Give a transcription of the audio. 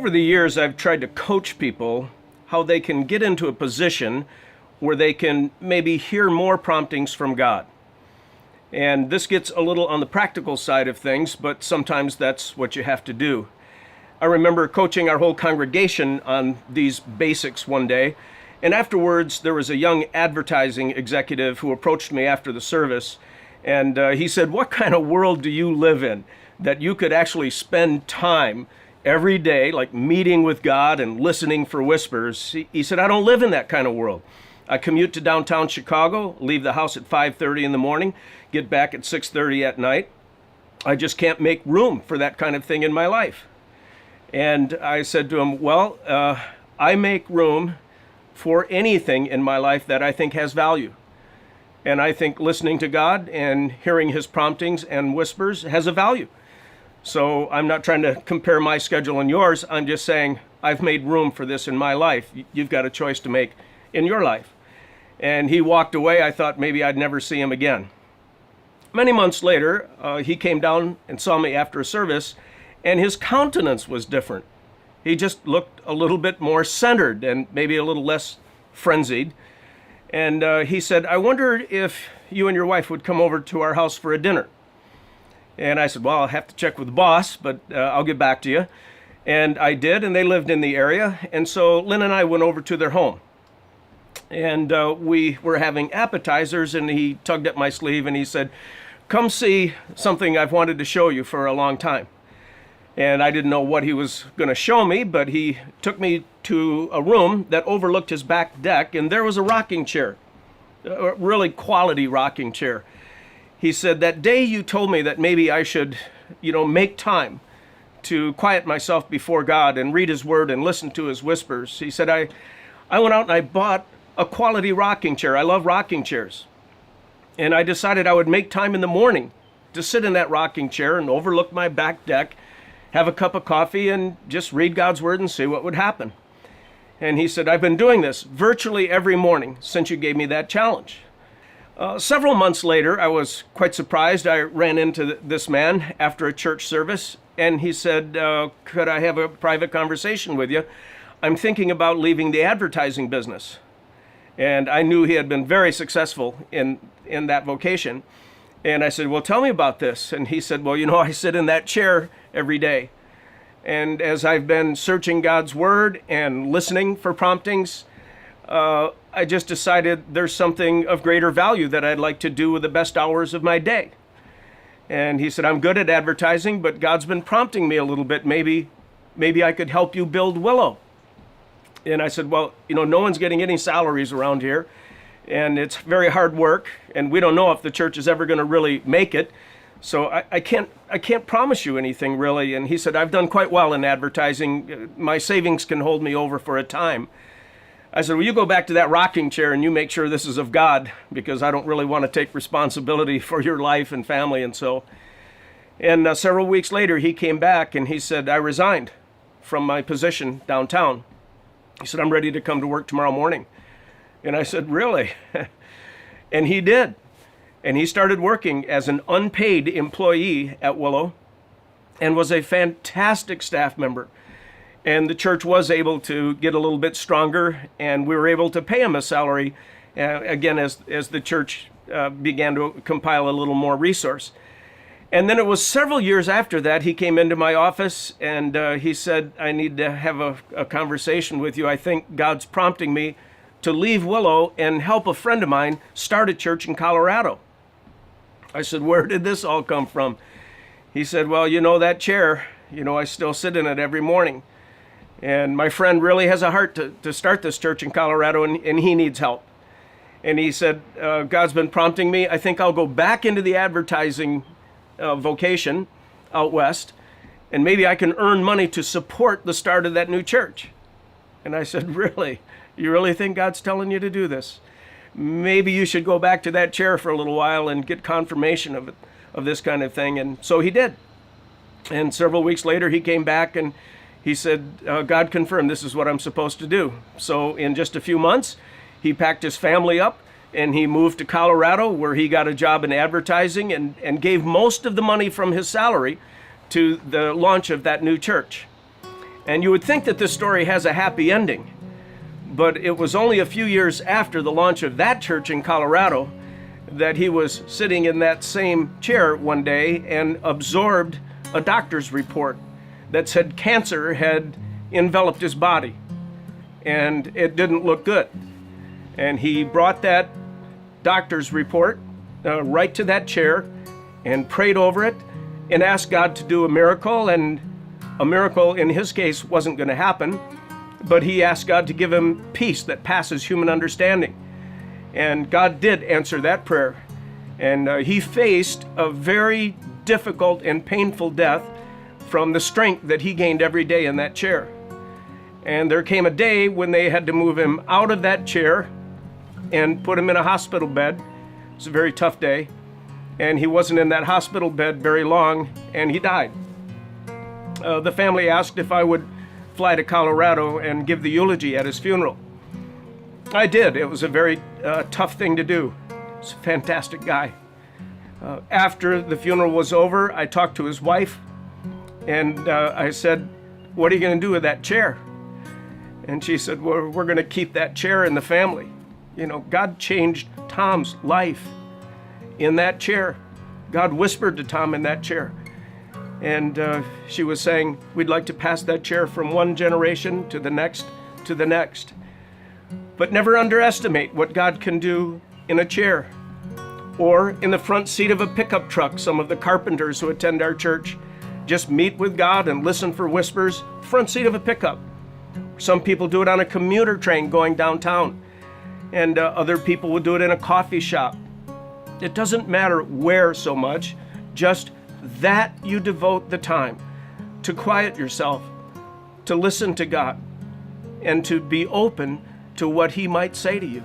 Over the years, I've tried to coach people how they can get into a position where they can maybe hear more promptings from God. And this gets a little on the practical side of things, but sometimes that's what you have to do. I remember coaching our whole congregation on these basics one day, and afterwards there was a young advertising executive who approached me after the service, and he said, "What kind of world do you live in that you could actually spend time every day, like meeting with God and listening for whispers?" He said, "I don't live in that kind of world. I commute to downtown Chicago, leave the house at 5:30 in the morning, get back at 6:30 at night. I just can't make room for that kind of thing in my life." And I said to him, "Well, I make room for anything in my life that I think has value. And I think listening to God and hearing his promptings and whispers has a value. So I'm not trying to compare my schedule and yours. I'm just saying I've made room for this in my life. You've got a choice to make in your life." And he walked away. I thought maybe I'd never see him again. Many months later, he came down and saw me after a service, and his countenance was different. He just looked a little bit more centered and maybe a little less frenzied. And he said, "I wondered if you and your wife would come over to our house for a dinner." And I said, "Well, I'll have to check with the boss, but I'll get back to you." And I did, and they lived in the area. And so Lynn and I went over to their home. And we were having appetizers, and he tugged at my sleeve and he said, "Come see something I've wanted to show you for a long time." And I didn't know what he was going to show me, but he took me to a room that overlooked his back deck, and there was a rocking chair, a really quality rocking chair. He said, "That day you told me that maybe I should, make time to quiet myself before God and read his word and listen to his whispers." He said, I went out and I bought a quality rocking chair. I love rocking chairs. And I decided I would make time in the morning to sit in that rocking chair and overlook my back deck, have a cup of coffee, and just read God's word and see what would happen. And he said, "I've been doing this virtually every morning since you gave me that challenge." Several months later, I was quite surprised. I ran into this man after a church service, and he said, "Could I have a private conversation with you? I'm thinking about leaving the advertising business." And I knew he had been very successful in that vocation. And I said, "Well, tell me about this." And he said, "Well, I sit in that chair every day. And as I've been searching God's word and listening for promptings, I just decided there's something of greater value that I'd like to do with the best hours of my day." And he said, "I'm good at advertising, but God's been prompting me a little bit. Maybe I could help you build Willow." And I said, "Well, no one's getting any salaries around here, and it's very hard work, and we don't know if the church is ever going to really make it. So I can't promise you anything really." And he said, "I've done quite well in advertising. My savings can hold me over for a time." I said, "Well, you go back to that rocking chair and you make sure this is of God, because I don't really want to take responsibility for your life and family." And so, several weeks later, he came back and he said, "I resigned from my position downtown." He said, "I'm ready to come to work tomorrow morning." And I said, "Really?" And he did. And he started working as an unpaid employee at Willow and was a fantastic staff member. And the church was able to get a little bit stronger, and we were able to pay him a salary, again, as the church began to compile a little more resource. And then it was several years after that, he came into my office and he said, "I need to have a conversation with you. I think God's prompting me to leave Willow and help a friend of mine start a church in Colorado." I said, "Where did this all come from?" He said, "Well, that chair, I still sit in it every morning. And my friend really has a heart to start this church in Colorado, and he needs help." And he said, "God's been prompting me. I think I'll go back into the advertising vocation out west, and maybe I can earn money to support the start of that new church." And I said, "Really? You really think God's telling you to do this? Maybe you should go back to that chair for a little while and get confirmation of this kind of thing." And so he did. And several weeks later, he came back and he said, "God confirmed this is what I'm supposed to do." So in just a few months, he packed his family up and he moved to Colorado, where he got a job in advertising and gave most of the money from his salary to the launch of that new church. And you would think that this story has a happy ending, but it was only a few years after the launch of that church in Colorado that he was sitting in that same chair one day and absorbed a doctor's report that said cancer had enveloped his body, and it didn't look good. And he brought that doctor's report right to that chair and prayed over it and asked God to do a miracle. And a miracle in his case wasn't going to happen, but he asked God to give him peace that passes human understanding. And God did answer that prayer. And he faced a very difficult and painful death from the strength that he gained every day in that chair. And there came a day when they had to move him out of that chair and put him in a hospital bed. It was a very tough day. And he wasn't in that hospital bed very long, and he died. The family asked if I would fly to Colorado and give the eulogy at his funeral. I did. It was a very tough thing to do. He's a fantastic guy. After the funeral was over, I talked to his wife, and I said, "What are you going to do with that chair?" And she said, "Well, we're going to keep that chair in the family." You know, God changed Tom's life in that chair. God whispered to Tom in that chair. And she was saying, we'd like to pass that chair from one generation to the next to the next. But never underestimate what God can do in a chair or in the front seat of a pickup truck. Some of the carpenters who attend our church just meet with God and listen for whispers, front seat of a pickup. Some people do it on a commuter train going downtown, and other people will do it in a coffee shop. It doesn't matter where so much, just that you devote the time to quiet yourself, to listen to God, and to be open to what He might say to you.